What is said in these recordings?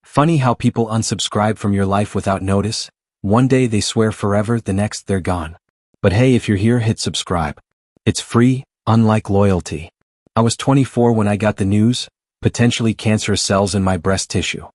Funny how people unsubscribe from your life without notice. One day they swear forever, the next they're gone. But hey, if you're here, hit subscribe. It's free, unlike loyalty. I was 24 when I got the news, potentially cancerous cells in my breast tissue.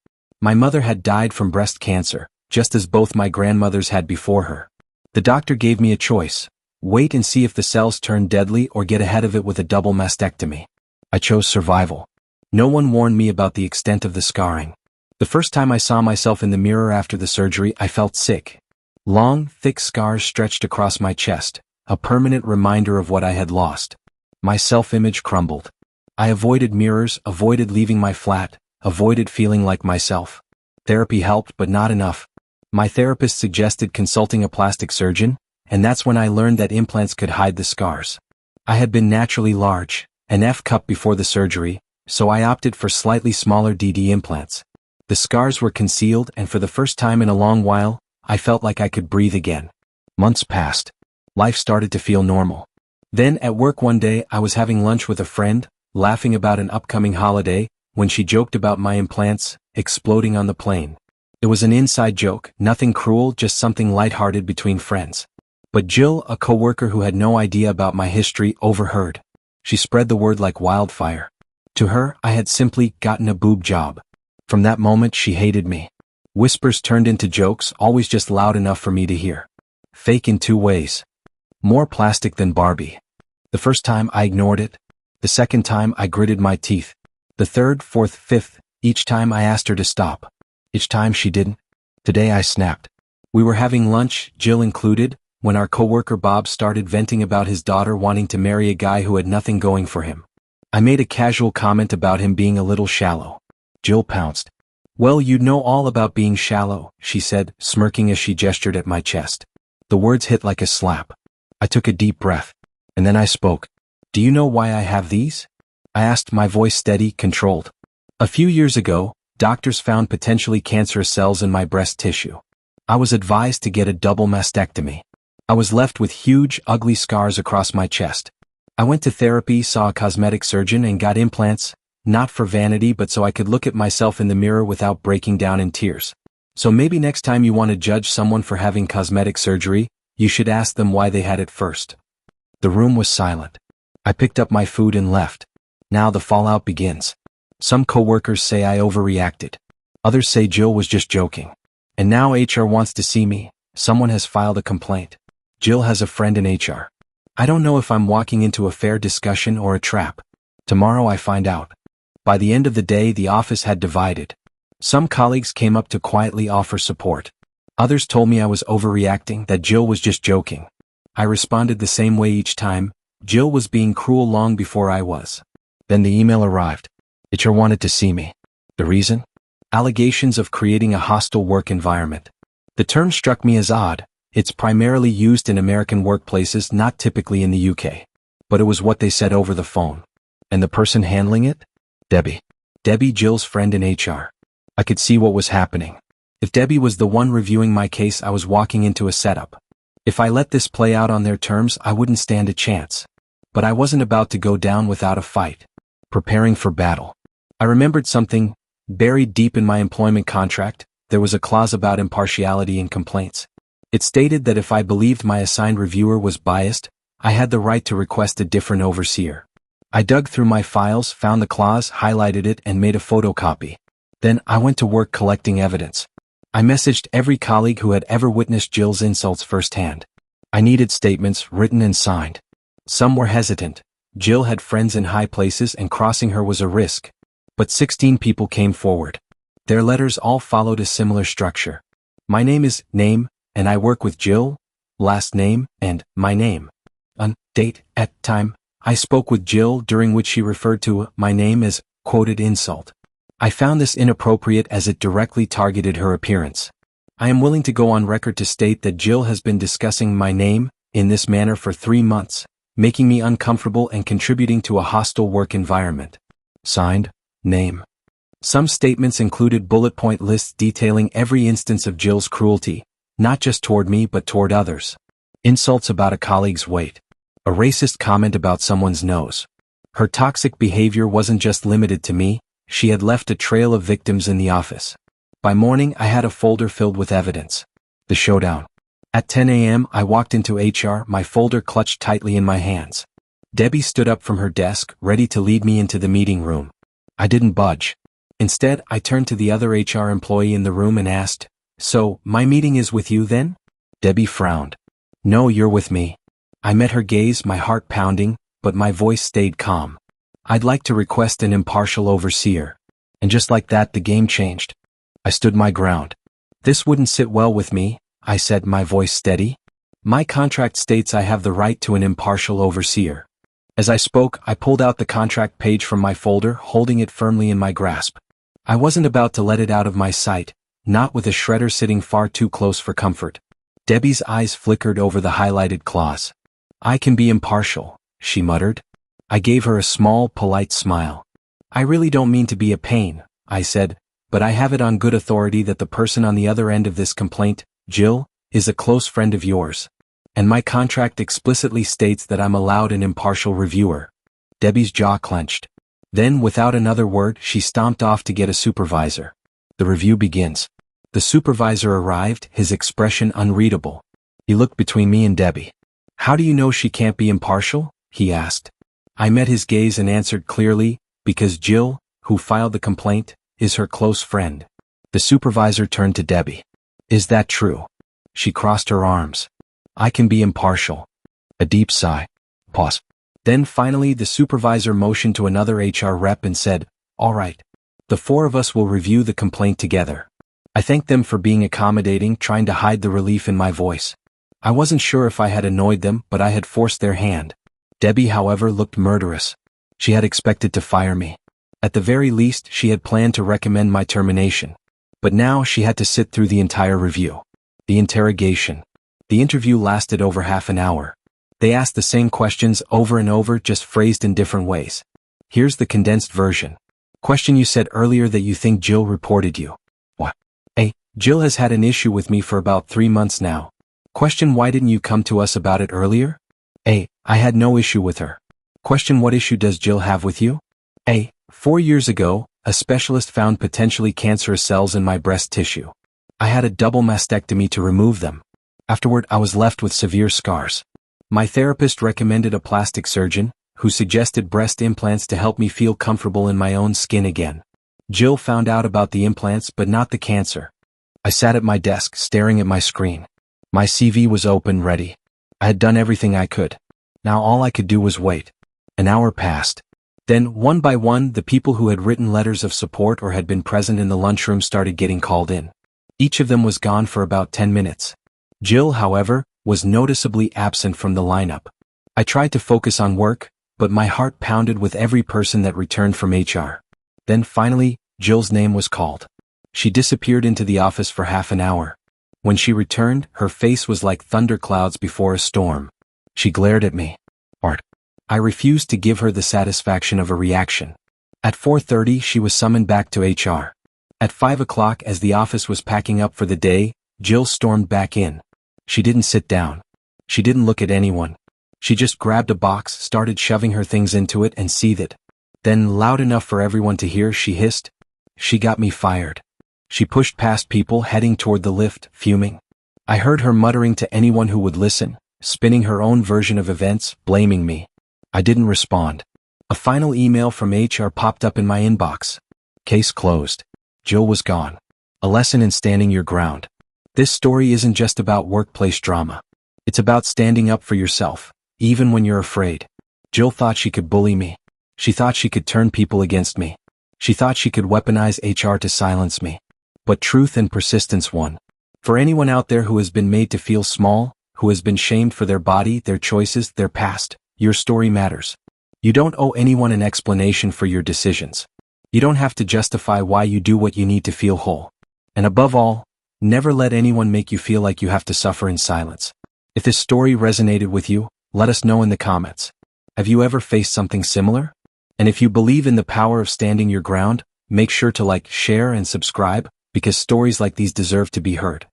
My mother had died from breast cancer, just as both my grandmothers had before her. The doctor gave me a choice: wait and see if the cells turn deadly, or get ahead of it with a double mastectomy. I chose survival. No one warned me about the extent of the scarring. The first time I saw myself in the mirror after the surgery, I felt sick. Long, thick scars stretched across my chest, a permanent reminder of what I had lost. My self-image crumbled. I avoided mirrors, avoided leaving my flat, avoided feeling like myself. Therapy helped, but not enough. My therapist suggested consulting a plastic surgeon, and that's when I learned that implants could hide the scars. I had been naturally large, an F cup before the surgery, so I opted for slightly smaller DD implants. The scars were concealed, and for the first time in a long while, I felt like I could breathe again. Months passed. Life started to feel normal. Then at work one day, I was having lunch with a friend, laughing about an upcoming holiday, when she joked about my implants exploding on the plane. It was an inside joke, nothing cruel, just something lighthearted between friends. But Jill, a coworker who had no idea about my history, overheard. She spread the word like wildfire. To her, I had simply gotten a boob job. From that moment, she hated me. Whispers turned into jokes, always just loud enough for me to hear. Fake in two ways. More plastic than Barbie. The first time I ignored it. The second time I gritted my teeth. The third, fourth, fifth, each time I asked her to stop. Each time she didn't. Today I snapped. We were having lunch, Jill included, when our coworker Bob started venting about his daughter wanting to marry a guy who had nothing going for him. I made a casual comment about him being a little shallow. Jill pounced. "Well, you know all about being shallow," she said, smirking as she gestured at my chest. The words hit like a slap. I took a deep breath. And then I spoke. "Do you know why I have these?" I asked, my voice steady, controlled. "A few years ago, doctors found potentially cancerous cells in my breast tissue. I was advised to get a double mastectomy. I was left with huge, ugly scars across my chest. I went to therapy, saw a cosmetic surgeon, and got implants, not for vanity but so I could look at myself in the mirror without breaking down in tears. So maybe next time you want to judge someone for having cosmetic surgery, you should ask them why they had it first." The room was silent. I picked up my food and left. Now the fallout begins. Some coworkers say I overreacted. Others say Jill was just joking. And now HR wants to see me. Someone has filed a complaint. Jill has a friend in HR. I don't know if I'm walking into a fair discussion or a trap. Tomorrow I find out. By the end of the day, the office had divided. Some colleagues came up to quietly offer support. Others told me I was overreacting, that Jill was just joking. I responded the same way each time. Jill was being cruel long before I was. Then the email arrived. HR wanted to see me. The reason? Allegations of creating a hostile work environment. The term struck me as odd. It's primarily used in American workplaces, not typically in the UK. But it was what they said over the phone. And the person handling it? Debbie. Debbie, Jill's friend in HR. I could see what was happening. If Debbie was the one reviewing my case, I was walking into a setup. If I let this play out on their terms, I wouldn't stand a chance. But I wasn't about to go down without a fight. Preparing for battle. I remembered something buried deep in my employment contract. There was a clause about impartiality in complaints. It stated that if I believed my assigned reviewer was biased, I had the right to request a different overseer. I dug through my files, found the clause, highlighted it, and made a photocopy. Then I went to work collecting evidence. I messaged every colleague who had ever witnessed Jill's insults firsthand. I needed statements, written and signed. Some were hesitant. Jill had friends in high places and crossing her was a risk. But 16 people came forward. Their letters all followed a similar structure. My name is name, and I work with Jill, last name, and my name. On date, at time, I spoke with Jill, during which she referred to my name as quoted insult. I found this inappropriate as it directly targeted her appearance. I am willing to go on record to state that Jill has been discussing my name in this manner for 3 months, making me uncomfortable and contributing to a hostile work environment. Signed, name. Some statements included bullet point lists detailing every instance of Jill's cruelty, not just toward me but toward others. Insults about a colleague's weight. A racist comment about someone's nose. Her toxic behavior wasn't just limited to me, she had left a trail of victims in the office. By morning, I had a folder filled with evidence. The showdown. At 10 a.m., I walked into HR, my folder clutched tightly in my hands. Debbie stood up from her desk, ready to lead me into the meeting room. I didn't budge. Instead, I turned to the other HR employee in the room and asked, "So, my meeting is with you then?" Debbie frowned. "No, you're with me." I met her gaze, my heart pounding, but my voice stayed calm. "I'd like to request an impartial overseer." And just like that, the game changed. I stood my ground. "This wouldn't sit well with me," I said, my voice steady. "My contract states I have the right to an impartial overseer." As I spoke, I pulled out the contract page from my folder, holding it firmly in my grasp. I wasn't about to let it out of my sight, not with a shredder sitting far too close for comfort. Debbie's eyes flickered over the highlighted clause. "I can be impartial," she muttered. I gave her a small, polite smile. "I really don't mean to be a pain," I said, "but I have it on good authority that the person on the other end of this complaint, Jill, is a close friend of yours. And my contract explicitly states that I'm allowed an impartial reviewer." Debbie's jaw clenched. Then, without another word, she stomped off to get a supervisor. The review begins. The supervisor arrived, his expression unreadable. He looked between me and Debbie. "How do you know she can't be impartial?" he asked. I met his gaze and answered clearly, "Because Jill, who filed the complaint, is her close friend." The supervisor turned to Debbie. "Is that true?" She crossed her arms. "I can be impartial." A deep sigh. Pause. Then finally the supervisor motioned to another HR rep and said, "All right. The four of us will review the complaint together." I thanked them for being accommodating, trying to hide the relief in my voice. I wasn't sure if I had annoyed them, but I had forced their hand. Debbie, however, looked murderous. She had expected to fire me. At the very least, she had planned to recommend my termination. But now she had to sit through the entire review. The interrogation. The interview lasted over half an hour. They asked the same questions over and over, just phrased in different ways. Here's the condensed version. Question: you said earlier that you think Jill reported you. What? A. Jill has had an issue with me for about 3 months now. Question: why didn't you come to us about it earlier? A. I had no issue with her. Question: what issue does Jill have with you? A. 4 years ago, a specialist found potentially cancerous cells in my breast tissue. I had a double mastectomy to remove them. Afterward, I was left with severe scars. My therapist recommended a plastic surgeon, who suggested breast implants to help me feel comfortable in my own skin again. Jill found out about the implants but not the cancer. I sat at my desk, staring at my screen. My CV was open, ready. I had done everything I could. Now all I could do was wait. An hour passed. Then, one by one, the people who had written letters of support or had been present in the lunchroom started getting called in. Each of them was gone for about 10 minutes. Jill, however, was noticeably absent from the lineup. I tried to focus on work, but my heart pounded with every person that returned from HR. Then finally, Jill's name was called. She disappeared into the office for half an hour. When she returned, her face was like thunderclouds before a storm. She glared at me. Art. I refused to give her the satisfaction of a reaction. At 4:30, she was summoned back to HR. At 5 o'clock, as the office was packing up for the day, Jill stormed back in. She didn't sit down. She didn't look at anyone. She just grabbed a box, started shoving her things into it, and seethed. Then, loud enough for everyone to hear, she hissed, "She got me fired." She pushed past people, heading toward the lift, fuming. I heard her muttering to anyone who would listen, spinning her own version of events, blaming me. I didn't respond. A final email from HR popped up in my inbox. Case closed. Jill was gone. A lesson in standing your ground. This story isn't just about workplace drama. It's about standing up for yourself, even when you're afraid. Jill thought she could bully me. She thought she could turn people against me. She thought she could weaponize HR to silence me. But truth and persistence won. For anyone out there who has been made to feel small, who has been shamed for their body, their choices, their past, your story matters. You don't owe anyone an explanation for your decisions. You don't have to justify why you do what you need to feel whole. And above all, never let anyone make you feel like you have to suffer in silence. If this story resonated with you, let us know in the comments. Have you ever faced something similar? And if you believe in the power of standing your ground, make sure to like, share, and subscribe, because stories like these deserve to be heard.